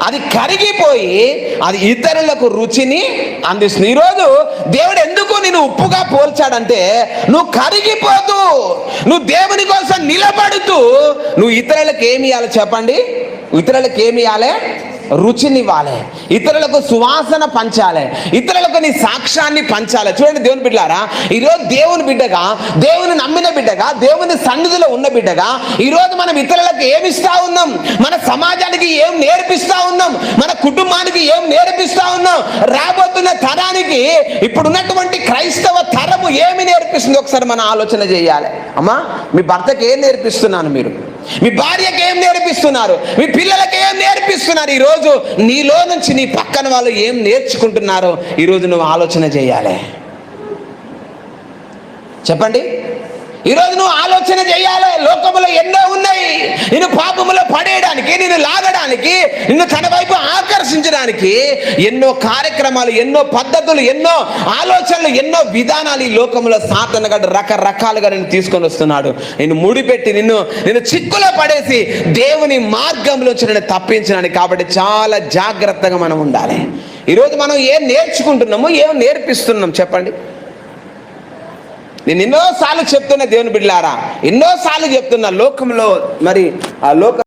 అది కరిగిపోయి అది ఇతరులకు రుచిని అందిస్తుంది. ఈరోజు దేవుడు ఎందుకు నేను ఉప్పుగా పోల్చాడంటే, నువ్వు కరిగిపోతూ, నువ్వు దేవుని కోసం నిలబడుతూ, నువ్వు ఇతరులకు ఏమి ఇవ్వాలి చెప్పండి? ఇతరులకు ఏమి ఇవ్వాలి? రుచినివ్వాలి, ఇతరులకు సువాసన పంచాలి, ఇతరులకు నీ సాక్ష్యాన్ని పంచాలి. చూడండి దేవుని బిడ్డలారా, ఈరోజు దేవుని బిడ్డగా, దేవుని నమ్మిన బిడ్డగా, దేవుని సన్నిధిలో ఉన్న బిడ్డగా ఈరోజు మనం ఇతరులకు ఏమి ఇస్తా ఉన్నాం? మన సమాజానికి ఏం నేర్పిస్తా ఉన్నాం? మన కుటుంబానికి ఏం నేర్పిస్తా ఉన్నాం? రాబోతున్న తరానికి ఇప్పుడున్నటువంటి క్రైస్తవ తరము ఏమి నేర్పిస్తుంది? ఒకసారి మనం ఆలోచన చేయాలి. అమ్మా, మీ భర్తకి ఏం నేర్పిస్తున్నాను మీరు? మీ భార్యకి ఏం నేర్పిస్తున్నారు? మీ పిల్లలకి ఏం నేర్పిస్తున్నారు? ఈరోజు నీలో నుంచి నీ పక్కన వాళ్ళు ఏం నేర్చుకుంటున్నారో ఈరోజు నువ్వు ఆలోచన చేయాలి. చెప్పండి, ఈరోజు నువ్వు ఆలోచన చేయాలి. లోకములో ఎన్నో ఉన్నాయి నిన్ను పాపములో పడేయడానికి, నిన్ను లాగడానికి, నిన్ను తన వైపు ఆకర్షించడానికి ఎన్నో కార్యక్రమాలు, ఎన్నో పద్ధతులు, ఎన్నో ఆలోచనలు, ఎన్నో విధానాలు ఈ లోకంలో సాతాను గాడు రకరకాలుగా నిన్ను తీసుకొని వస్తున్నాడు. నిన్ను ముడిపెట్టి నిన్ను చిక్కులో పడేసి దేవుని మార్గంలోంచి నిన్ను తప్పించడానికి. కాబట్టి చాలా జాగ్రత్తగా మనం ఉండాలి. ఈరోజు మనం ఏం నేర్చుకుంటున్నామో, ఏం నేర్పిస్తున్నాం చెప్పండి? నేను ఎన్నోసార్లు చెప్తున్నా దేవుని బిడ్డలారా, ఎన్నోసార్లు చెప్తున్నా, లోకంలో మరి ఆ లోక